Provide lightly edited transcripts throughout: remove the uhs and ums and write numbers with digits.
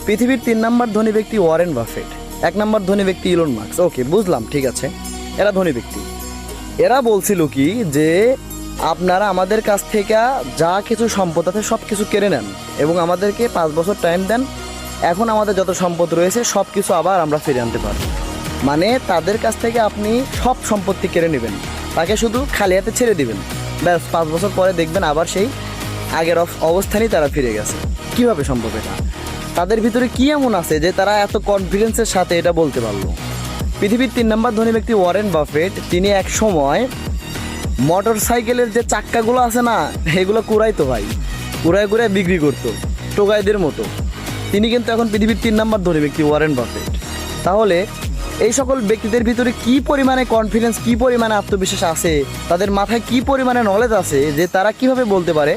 পৃথিবীর 3 নম্বর ধনী ব্যক্তি ওয়ারেন বাফেট, 1 নম্বর ধনী ব্যক্তি ইলন মাস্ক। ওকে, বুঝলাম, ঠিক আছে, এরা ধনী ব্যক্তি। এরা বলছিল কি যে আপনারা আমাদের কাছ থেকে যা কিছু সম্পদ আছে সব কিছু কেড়ে নেন এবং আমাদেরকে 5 বছর টাইম দেন, এখন আমাদের যত সম্পদ রয়েছে সব কিছু আবার আমরা ফিরে আনতে পারব। মানে তাদের কাছ থেকে আপনি সব সম্পত্তি কেড়ে নেবেন, তাকে শুধু খালি হাতে ছেড়ে দিবেন, ব্যাস 5 বছর পরে দেখবেন আবার সেই আগের অবস্থানেই তারা ফিরে গেছে। কিভাবে সম্ভব এটা? তাদের ভিতরে কি এমন আছে যে তারা এত কনফিডেন্সের সাথে এটা বলতে পারলো? পৃথিবীর 3 নম্বর ধনী ব্যক্তি ওয়ারেন বাফেট, তিনি এক সময় মোটর সাইকেলের যে চাক্কাগুলো আছে না, এগুলো কুড়াইতো ভাই, কুড়ায় কুড়ায় বিক্রি করতো টোকাইদের মতো। তিনি কিন্তু এখন পৃথিবীর 3 নম্বর ধনী ব্যক্তি ওয়ারেন বাফেট। তাহলে এই সকল ব্যক্তিদের ভিতরে কি পরিমাণে কনফিডেন্স, কি পরিমাণে আত্মবিশ্বাস আছে, তাদের মাথায় কি পরিমাণে নলেজ আছে যে তারা কিভাবে বলতে পারে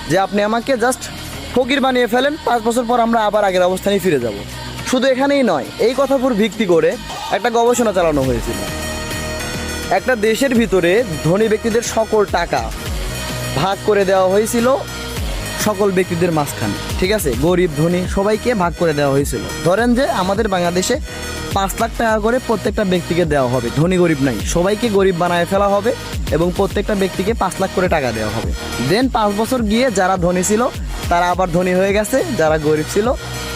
যে আপনি আমাকে জাস্ট ফকির বানিয়ে ফেলেন, 5 বছর পর আমরা আবার আগের অবস্থানে ফিরে যাব। শুধু এখানেই নয়, এই কথার উপর ভিত্তি করে একটা গবেষণা চালানো হয়েছিল। একটা দেশের ভিতরে ধনী ব্যক্তিদের সকল টাকা ভাগ করে দেওয়া হয়েছিল সকল ব্যক্তিদের মাঝখানে, ঠিক আছে, গরিব ধনী সবাইকে ভাগ করে দেওয়া হয়েছিল। ধরেন যে আমাদের বাংলাদেশে 5 লাখ টাকা করে প্রত্যেকটা ব্যক্তিকে দেওয়া হবে, ধনী গরিব নাই, সবাইকে গরিব বানায় ফেলা হবে এবং প্রত্যেকটা ব্যক্তিকে 5 লাখ করে টাকা দেওয়া হবে। দেন 5 বছর গিয়ে যারা ধনী ছিল তারা আবার ধনী হয়ে গেছে, যারা গরিব ছিল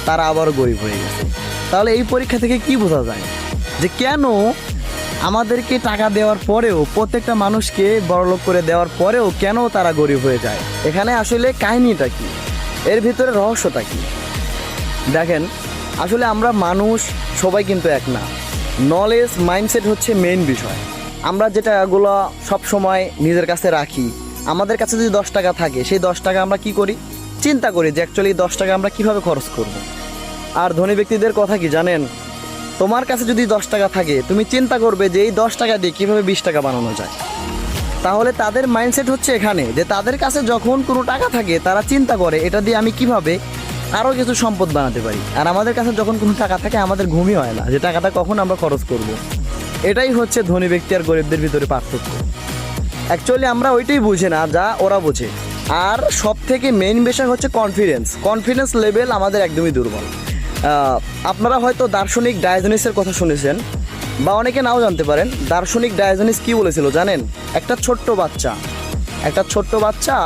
তারা আবারও গরিব হয়ে গেছে। তাহলে এই পরীক্ষা থেকে কি বোঝা যায় যে কেন আমাদেরকে টাকা দেওয়ার পরেও, প্রত্যেকটা মানুষকে বড়লোক করে দেওয়ার পরেও কেন তারা গরিব হয়ে যায়? এখানে আসলে কাহিনীটা কি, এর ভিতরে রহস্যটা কি? দেখেন, আসলে আমরা মানুষ সবাই কিন্তু এক না। নলেজ, মাইন্ডসেট হচ্ছে মেইন বিষয়। আমরা যে টাকাগুলো সবসময় নিজের কাছে রাখি, আমাদের কাছে যদি 10 টাকা থাকে, সেই 10 টাকা আমরা কি করি? চিন্তা করি যে অ্যাকচুয়ালি 10 টাকা আমরা কীভাবে খরচ করব। আর ধনী ব্যক্তিদের কথা কি জানেন? তোমার কাছে যদি 10 টাকা থাকে, তুমি চিন্তা করবে যে এই 10 টাকা দিয়ে কীভাবে 20 টাকা বানানো যায়। তাহলে তাদের মাইন্ডসেট হচ্ছে এখানে যে তাদের কাছে যখন কোনো টাকা থাকে তারা চিন্তা করে এটা দিয়ে আমি কিভাবে আরও কিছু সম্পদ বানাতে পারি। আর আমাদের কাছে যখন কোনো টাকা থাকে আমাদের ঘুমই হয় না যে টাকাটা কখন আমরা খরচ করব। এটাই হচ্ছে ধনী ব্যক্তি আর গরিবদের ভিতরে পার্থক্য। অ্যাকচুয়ালি আমরা ওইটাই বুঝি না যা ওরা বোঝে। আর সব থেকে মেইন বিষয় হচ্ছে কনফিডেন্স লেভেল আমাদের একদমই দুর্বল। আপনারা হয়তো দার্শনিক ডায়োজেনিসের কথা শুনেছেন বা অনেকে নাও জানতে পারেন। দার্শনিক ডায়োজেনিস কি বলেছিল জানেন? একটা ছোট্ট বাচ্চা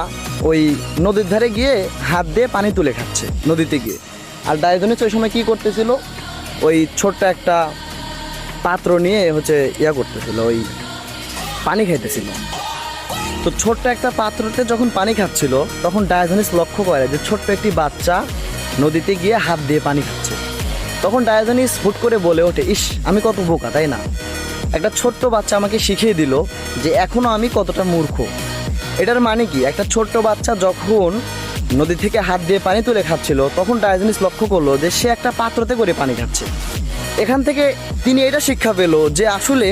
ওই নদীর ধারে গিয়ে হাত দিয়ে পানি তুলে খাচ্ছে নদীতে গিয়ে। আর ডায়োজেনিস ওই সময় কী করতেছিল? ওই ছোট্ট একটা পাত্র নিয়ে করতেছিল, ওই পানি খাইতেছিল। তো ছোট্ট একটা পাত্রতে যখন পানি খাচ্ছিল তখন ডায়োজেনিস লক্ষ্য করে যে ছোট্ট একটি বাচ্চা নদীতে গিয়ে হাত দিয়ে পানি খাচ্ছে। তখন ডায়োজেনিস হুট করে বলে ওঠে, ইস, আমি কত বোকা, তাই না? একটা ছোট্ট বাচ্চা আমাকে শিখিয়ে দিল যে এখনও আমি কতটা মূর্খ। এটার মানে কি? একটা ছোট্ট বাচ্চা যখন নদী থেকে হাত দিয়ে পানি তুলে খাচ্ছিল তখন ডায়োজেনিস লক্ষ্য করলো যে সে একটা পাত্রতে করে পানি খাচ্ছে। এখান থেকে তিনি এটা শিক্ষা পেল যে আসলে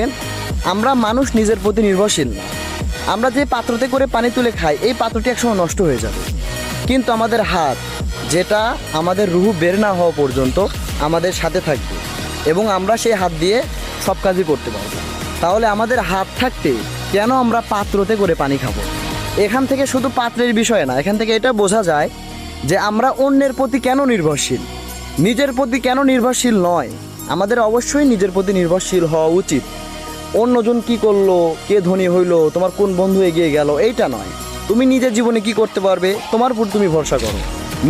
আমরা মানুষ নিজের প্রতি নির্ভরশীল না। আমরা যে পাত্রতে করে পানি তুলে খাই এই পাত্রটি একসময় নষ্ট হয়ে যাবে, কিন্তু আমাদের হাত, যেটা আমাদের রুহ বের না হওয়া পর্যন্ত আমাদের সাথে থাকবে এবং আমরা সেই হাত দিয়ে সব কাজই করতে পারবো। তাহলে আমাদের হাত থাকতে কেন আমরা পাত্রতে করে পানি খাবো? এখান থেকে শুধু পাত্রের বিষয় না, এখান থেকে এটা বোঝা যায় যে আমরা অন্যের প্রতি কেন নির্ভরশীল, নিজের প্রতি কেন নির্ভরশীল নয়। আমাদের অবশ্যই নিজের প্রতি নির্ভরশীল হওয়া উচিত। অন্যজন কি করলো, কে ধনী হইলো, তোমার কোন বন্ধু এগিয়ে গেল, এইটা নয়। তুমি নিজের জীবনে কি করতে পারবে তোমার উপর তুমি ভরসা করো।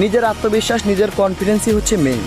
নিজের আত্মবিশ্বাস, নিজের কনফিডেন্সই হচ্ছে মেইন।